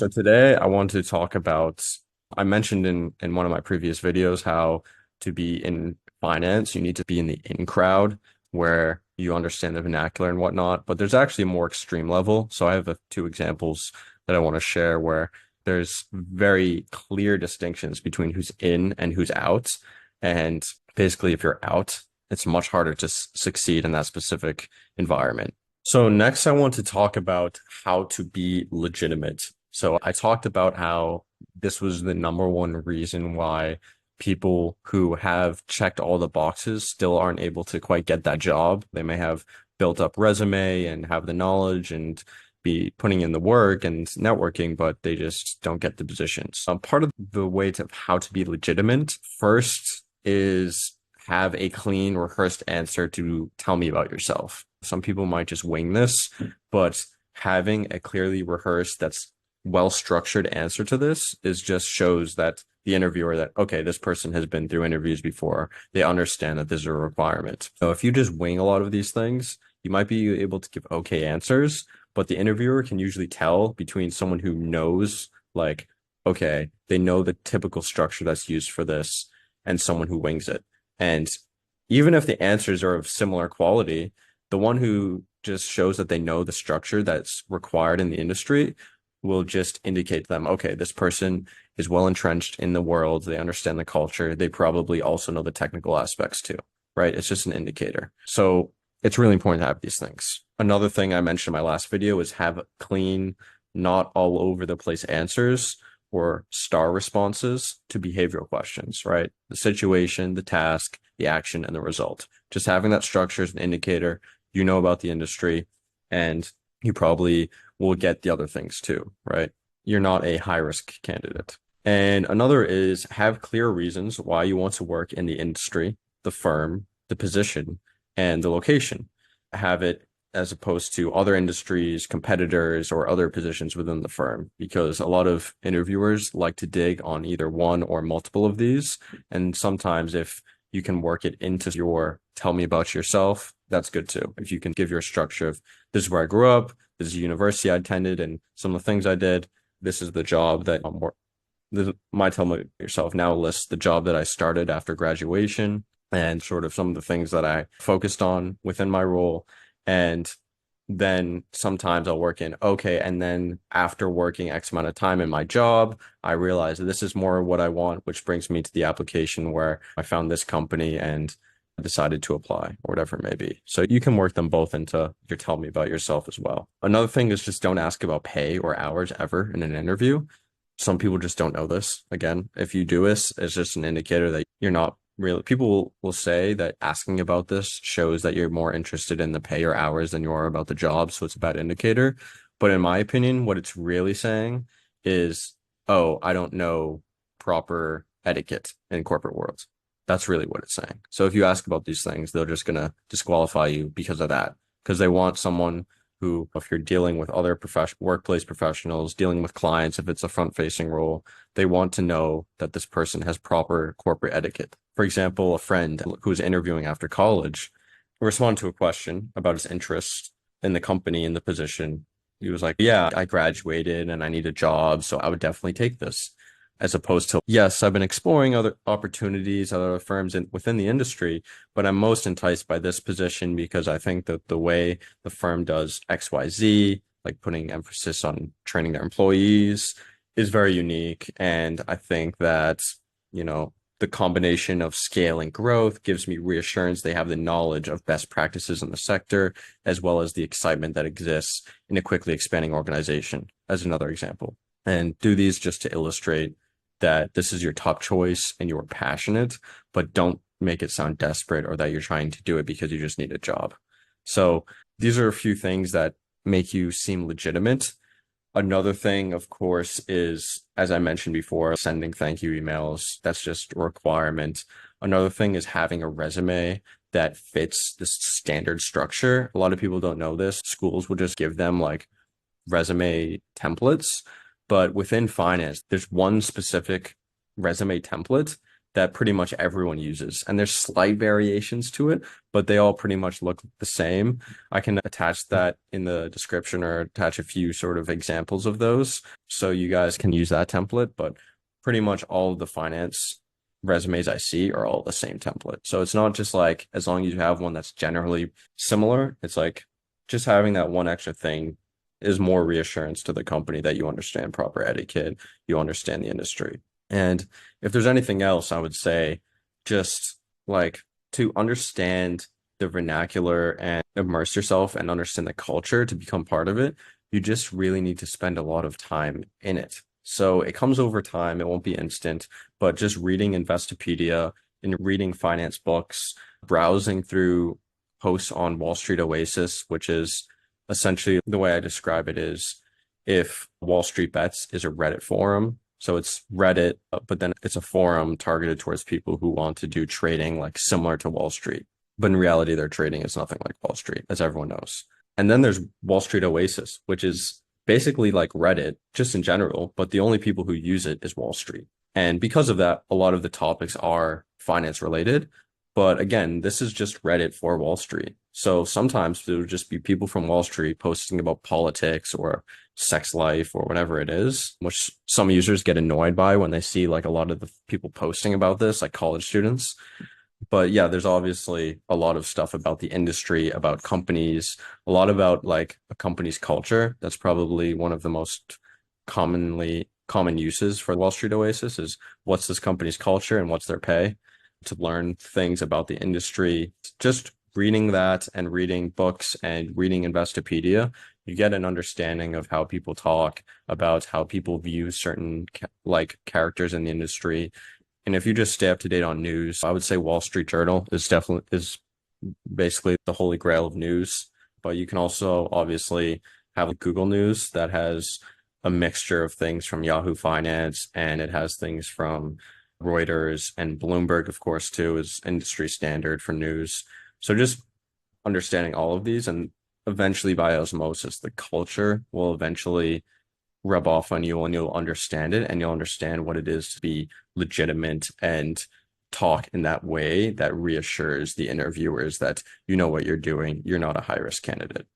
So today I want to talk about, I mentioned in one of my previous videos how to be in finance, you need to be in the in crowd where you understand the vernacular and whatnot, but there's actually a more extreme level. So I have two examples that I want to share where there's very clear distinctions between who's in and who's out. And basically, if you're out, it's much harder to succeed in that specific environment. So next, I want to talk about how to be legitimate. So I talked about how this was the number one reason why people who have checked all the boxes still aren't able to quite get that job. They may have built up resume and have the knowledge and be putting in the work and networking, but they just don't get the positions. Part of the way to how to be legitimate first is have a clean, rehearsed answer to tell me about yourself. Some people might just wing this, but having a clearly rehearsed, that's well-structured answer to this is just shows that the interviewer that, okay, this person has been through interviews before. They understand that this is a requirement. So if you just wing a lot of these things, you might be able to give okay answers, but the interviewer can usually tell between someone who knows, like, okay, they know the typical structure that's used for this and someone who wings it. And even if the answers are of similar quality, the one who just shows that they know the structure that's required in the industry will just indicate to them, okay, this person is well entrenched in the world. They understand the culture. They probably also know the technical aspects too, right? It's just an indicator. So it's really important to have these things. Another thing I mentioned in my last video is have clean, not all over the place answers or star responses to behavioral questions, right? The situation, the task, the action, and the result. Just having that structure is an indicator. You know about the industry, and you probably will get the other things too, right? You're not a high risk candidate. And another is have clear reasons why you want to work in the industry, the firm, the position, and the location. Have it as opposed to other industries, competitors, or other positions within the firm, because a lot of interviewers like to dig on either one or multiple of these. And sometimes if you can work it into your tell me about yourself, that's good too. If you can give your structure of this is where I grew up, this is the university I attended, and some of the things I did, this is the job that my tell me yourself now lists the job that I started after graduation and sort of some of the things that I focused on within my role. And then sometimes I'll work in, okay, and then after working X amount of time in my job, I realized this is more what I want, which brings me to the application where I found this company and decided to apply or whatever it may be. So you can work them both into your tell me about yourself as well. Another thing is just don't ask about pay or hours ever in an interview. Some people just don't know this. Again, if you do this, it's just an indicator that you're not really, people will say that asking about this shows that you're more interested in the pay or hours than you are about the job. So it's a bad indicator. But in my opinion, what it's really saying is, oh, I don't know proper etiquette in corporate world. That's really what it's saying. So if you ask about these things, they're just going to disqualify you because of that, because they want someone who, if you're dealing with other workplace professionals, dealing with clients, if it's a front-facing role, they want to know that this person has proper corporate etiquette. For example, a friend who was interviewing after college responded to a question about his interest in the company and the position. He was like, yeah, I graduated and I need a job, so I would definitely take this. As opposed to, yes, I've been exploring other opportunities, other firms within the industry, but I'm most enticed by this position because I think that the way the firm does XYZ, like putting emphasis on training their employees, is very unique. And I think that, the combination of scale and growth gives me reassurance they have the knowledge of best practices in the sector, as well as the excitement that exists in a quickly expanding organization, as another example. And do these just to illustrate that this is your top choice and you're passionate, but don't make it sound desperate or that you're trying to do it because you just need a job. So these are a few things that make you seem legitimate. Another thing, of course, is, as I mentioned before, sending thank you emails. That's just a requirement. Another thing is having a resume that fits the standard structure. A lot of people don't know this. Schools will just give them like resume templates. But within finance, there's one specific resume template that pretty much everyone uses. And there's slight variations to it, but they all pretty much look the same. I can attach that in the description or attach a few sort of examples of those so you guys can use that template. But pretty much all of the finance resumes I see are all the same template. So it's not just like as long as you have one that's generally similar, it's like just having that one extra thing is more reassurance to the company that you understand proper etiquette, you understand the industry. And if there's anything else, I would say just like to understand the vernacular and immerse yourself and understand the culture to become part of it, you just really need to spend a lot of time in it. So it comes over time, it won't be instant, but just reading Investopedia and reading finance books, browsing through posts on Wall Street Oasis, which is essentially the way I describe it is if Wall Street Bets is a Reddit forum. So it's Reddit, but then it's a forum targeted towards people who want to do trading like similar to Wall Street. But in reality, their trading is nothing like Wall Street, as everyone knows. And then there's Wall Street Oasis, which is basically like Reddit, just in general, but the only people who use it is Wall Street. And because of that, a lot of the topics are finance related. But again, this is just Reddit for Wall Street. So sometimes there would just be people from Wall Street posting about politics or sex life or whatever it is, which some users get annoyed by when they see like a lot of the people posting about this, like college students. But yeah, there's obviously a lot of stuff about the industry, about companies, a lot about like a company's culture. That's probably one of the most common uses for Wall Street Oasis is what's this company's culture and what's their pay to learn things about the industry. Just reading that and reading books and reading Investopedia, you get an understanding of how people talk, about how people view certain like characters in the industry. And if you just stay up to date on news, I would say Wall Street Journal is basically the holy grail of news. But you can also obviously have Google News that has a mixture of things from Yahoo Finance, and it has things from Reuters and Bloomberg, of course, too, is industry standard for news. So just understanding all of these and eventually by osmosis, the culture will eventually rub off on you and you'll understand it and you'll understand what it is to be legitimate and talk in that way that reassures the interviewers that you know what you're doing. You're not a high risk candidate.